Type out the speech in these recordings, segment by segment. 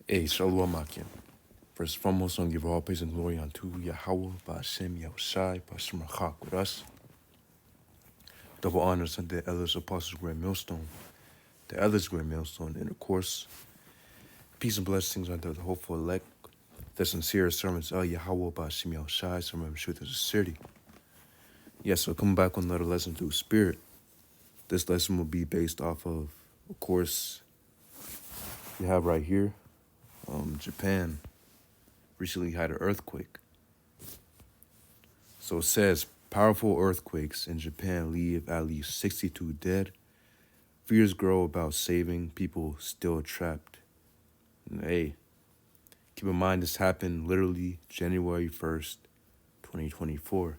Hey, Shalom Akim. First and foremost, I want to give all praise and glory unto Yahweh, Ba'ashem, Yahushai, Ba'ashem Rachak with us. Double honors unto the elders, apostles, Grand Millstone, the elders, Grand Millstone, and of course, peace and blessings unto the hopeful elect, the sincere servants of Yahweh, Ba'ashem, Yahushai, servant of truth and sincerity. Yes, so coming back on another lesson through spirit. This lesson will be based off of course, you have right here, Japan recently had an earthquake. So it says, powerful earthquakes in Japan leave at least 62 dead. Fears grow about saving people still trapped. And hey, keep in mind this happened literally January 1st, 2024.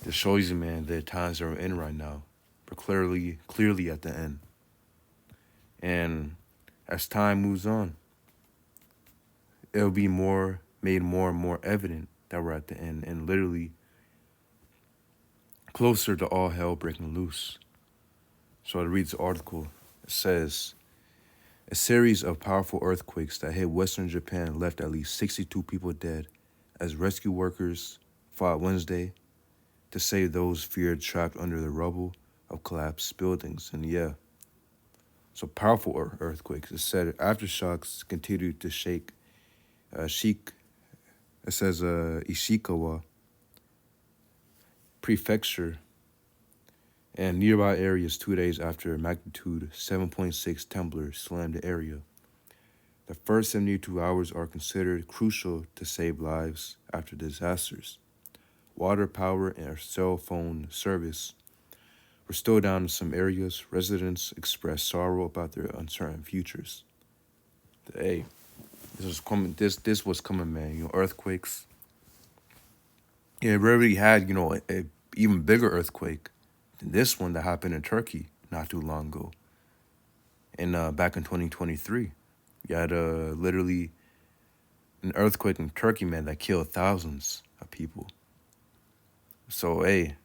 This shows you, man, the times that we're in right now. We're clearly at the end. And as time moves on, it'll be made more and more evident that we're at the end and literally closer to all hell breaking loose. So to read the article, it says, a series of powerful earthquakes that hit western Japan left at least 62 people dead as rescue workers fought Wednesday to save those feared trapped under the rubble of collapsed buildings. And yeah, so powerful earthquakes. It said aftershocks continued to shake Ishikawa Prefecture and nearby areas 2 days after a magnitude 7.6 temblor slammed the area. The first 72 hours are considered crucial to save lives after disasters. Water, power, and cell phone service were still down in some areas. Residents expressed sorrow about their uncertain futures. Hey, this was coming. This was coming, man. You know, earthquakes. Yeah, it rarely had, you know, a even bigger earthquake than this one that happened in Turkey not too long ago. And back in 2023, you had literally an earthquake in Turkey, man, that killed thousands of people. So, hey,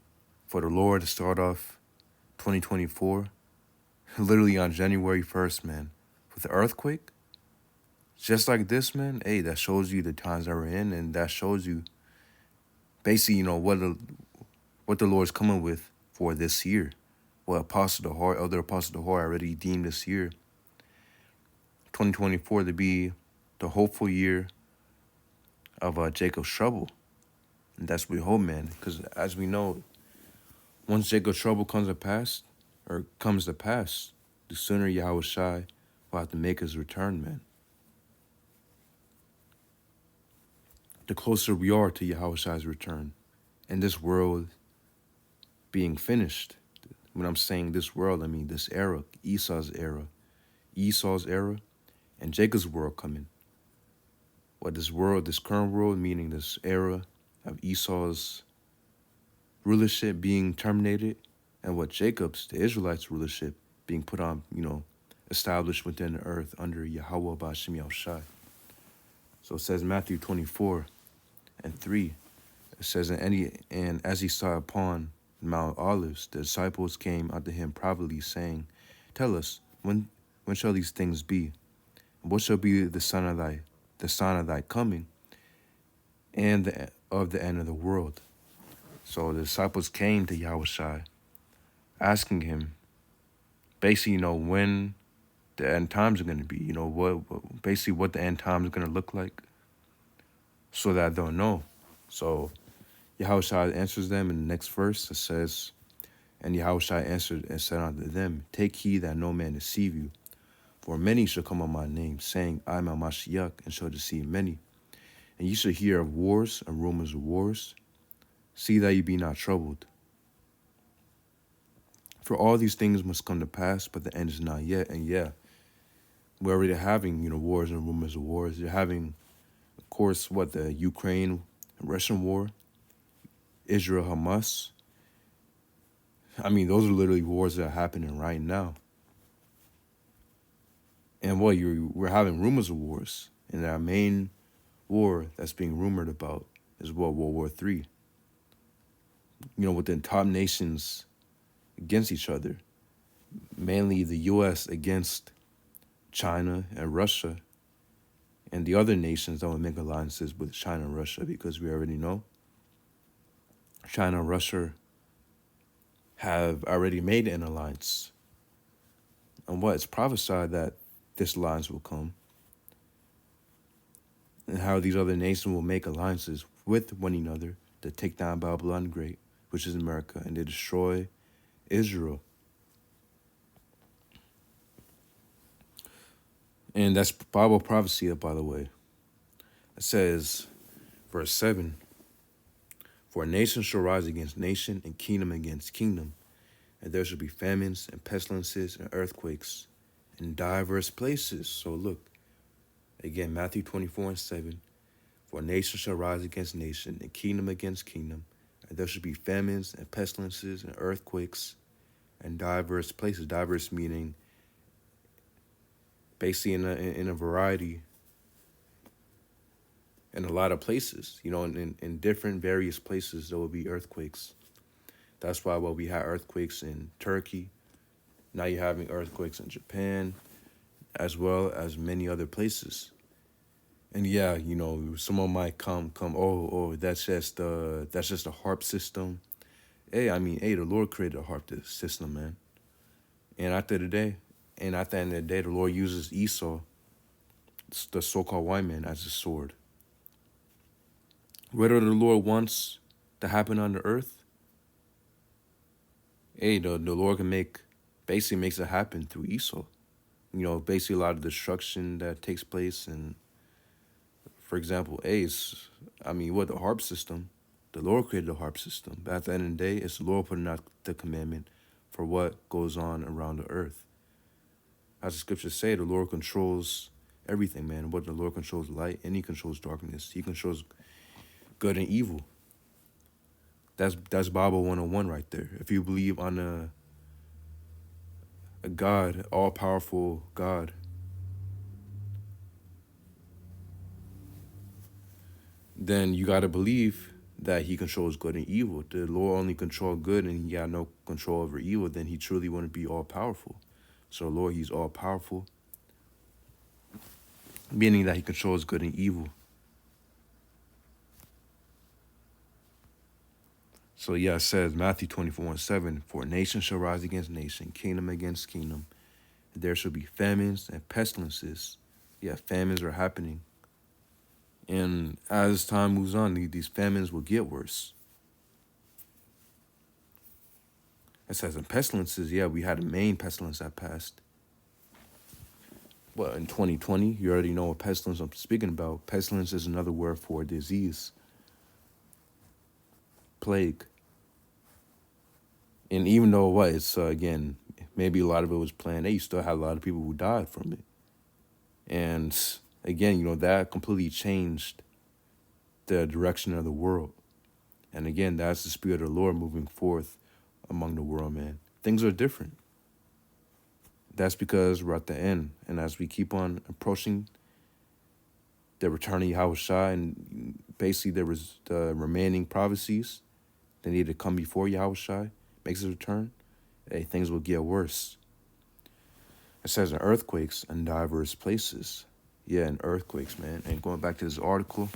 for the Lord to start off 2024, literally on January 1st, man, with the earthquake, just like this, man, hey, that shows you the times that we're in, and that shows you basically, you know, what the Lord's coming with for this year. What other Apostle Dahar already deemed this year, 2024, to be the hopeful year of Jacob's trouble. And that's what we hope, man, because as we know, once Jacob's trouble comes to pass, the sooner Yahweh Shai will have to make his return, man. The closer we are to Yahweh Shai's return, and this world being finished. When I'm saying this world, I mean this era, Esau's era, and Jacob's world coming. What this current world, meaning this era of Esau's rulership being terminated, and what Jacob's, the Israelites' rulership, being put on, you know, established within the earth under Yahweh Ba'ashem Yahushai. So it says in Matthew 24:3, it says, and as he sat upon Mount Olives, the disciples came unto him privately, saying, tell us, when shall these things be? And what shall be the sign of thy coming, and of the end of the world? So the disciples came to Yahushua, asking him, basically, you know, when the end times are going to be, you know, what the end times are going to look like, so that they'll know. So Yahushua answers them in the next verse. It says, and Yahushua answered and said unto them, take heed that no man deceive you, for many shall come on my name, saying, I am Mashiach, and shall deceive many. And ye shall hear of wars and rumors of wars. See that ye be not troubled. For all these things must come to pass, but the end is not yet. And yeah, we're already having, you know, wars and rumors of wars. You're having, of course, the Ukraine and Russian war, Israel, Hamas. I mean, those are literally wars that are happening right now. And we're having rumors of wars. And our main war that's being rumored about is World War III. You know, within top nations against each other, mainly the U.S. against China and Russia, And the other nations that will make alliances with China and Russia, because we already know China and Russia have already made an alliance. And what? It's prophesied that this alliance will come, and how these other nations will make alliances with one another to take down Babylon the Great, which is America, and to destroy Israel. And that's Bible prophecy, by the way. It says, verse 7, "For nation shall rise against nation, and kingdom against kingdom, and there shall be famines and pestilences and earthquakes in diverse places." So look, again, Matthew 24:7, "For nation shall rise against nation, and kingdom against kingdom, and there shall be famines and pestilences and earthquakes in diverse places." Diverse meaning basically in a variety, in a lot of places. In different various places there will be earthquakes. That's why we had earthquakes in Turkey. Now you're having earthquakes in Japan, as well as many other places. And yeah, someone might come, oh, that's just a harp system. Hey, the Lord created a harp system, man. And at the end of the day, the Lord uses Esau, the so-called white man, as a sword. Whatever the Lord wants to happen on the earth, the Lord can basically makes it happen through Esau. Basically a lot of destruction that takes place. And for example, the harp system, the Lord created the harp system. But at the end of the day, it's the Lord putting out the commandment for what goes on around the earth. As the scriptures say, the Lord controls everything, man. What the Lord controls light, and he controls darkness. He controls good and evil. That's Bible 101 right there. If you believe on a God, all-powerful God, then you got to believe that he controls good and evil. The Lord only controls good and he got no control over evil, then he truly wouldn't be all-powerful. So Lord, he's all-powerful, meaning that he controls good and evil. So yeah, it says, Matthew 24:7, "For nation shall rise against nation, kingdom against kingdom. There shall be famines and pestilences." Yeah, famines are happening. And as time moves on, these famines will get worse. It says in pestilences, yeah, we had a main pestilence that passed. Well, in 2020, you already know what pestilence I'm speaking about. Pestilence is another word for disease, plague. And even though it's, again, maybe a lot of it was planned, you still had a lot of people who died from it. And again, that completely changed the direction of the world. And again, that's the Spirit of the Lord moving forth among the world, man. Things are different. That's because we're at the end. And as we keep on approaching the return of Yahushua, and basically there was the remaining prophecies that need to come before Yahushua makes his return, things will get worse. It says in earthquakes in diverse places. Yeah, in earthquakes, man. And going back to this article,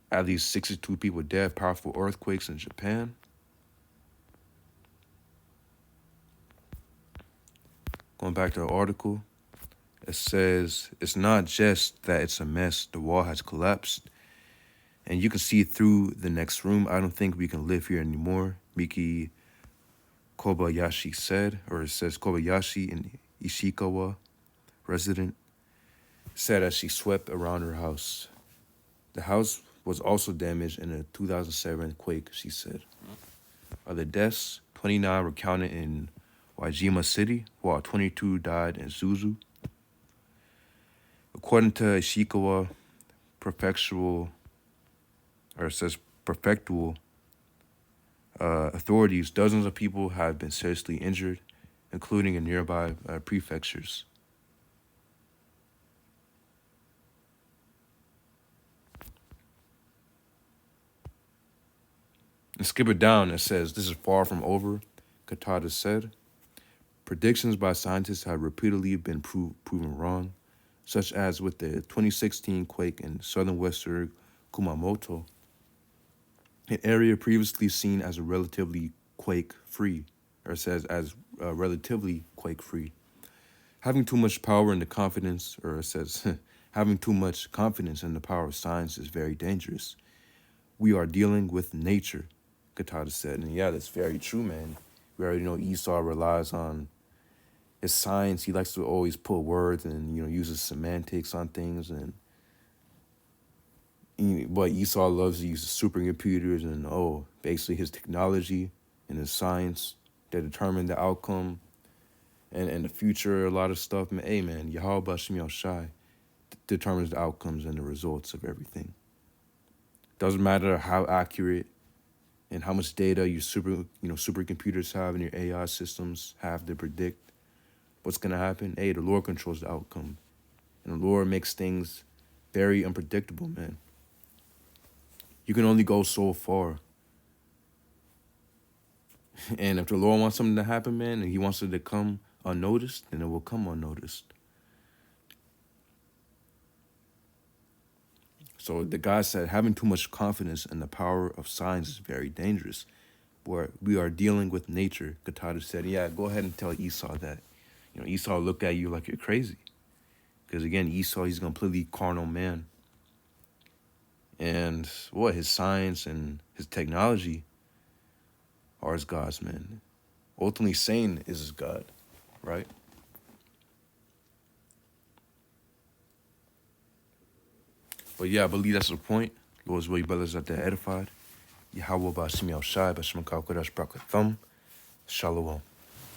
at least 62 people dead, powerful earthquakes in Japan. Going back to the article, it says, "It's not just that it's a mess, the wall has collapsed. And you can see through the next room. I don't think we can live here anymore," Miki Kobayashi said, or it says Kobayashi, an Ishikawa resident, said as she swept around her house. The house was also damaged in a 2007 quake, she said. Of the deaths, 29 were counted in Wajima City, while 22 died in Suzu. According to Ishikawa prefectural, or it says prefectural authorities, dozens of people have been seriously injured, including in nearby prefectures. And skip it down, it says, "This is far from over," Katada said. Predictions by scientists have repeatedly been proven wrong, such as with the 2016 quake in southern western Kumamoto, an area previously seen as a relatively quake-free, or says as relatively quake-free. Having too much power in the confidence, or it says, having too much confidence in the power of science is very dangerous. We are dealing with nature, Katada said. And yeah, that's very true, man. We already know Esau relies on his science. He likes to always put words and, uses semantics on things. But Esau loves to use supercomputers and, basically his technology and his science that determine the outcome and the future, a lot of stuff. Hey, man, Yahweh Bashim Yahushai determines the outcomes and the results of everything. Doesn't matter how accurate and how much data your supercomputers have and your AI systems have to predict what's going to happen. Hey, the Lord controls the outcome. And the Lord makes things very unpredictable, man. You can only go so far. And if the Lord wants something to happen, man, and he wants it to come unnoticed, then it will come unnoticed. So the guy said, having too much confidence in the power of science is very dangerous. We are dealing with nature, Katada said. Yeah, go ahead and tell Esau that. Esau look at you like you're crazy. Because again, Esau, he's a completely carnal man. And his science and his technology are his gods, man. Ultimately, Satan is his God, right? But yeah, I believe that's the point. Lord's will, you brothers out there edified. Yahweh Bashim Yahushai, Bashim Kaukodash Brakathum. Shalom.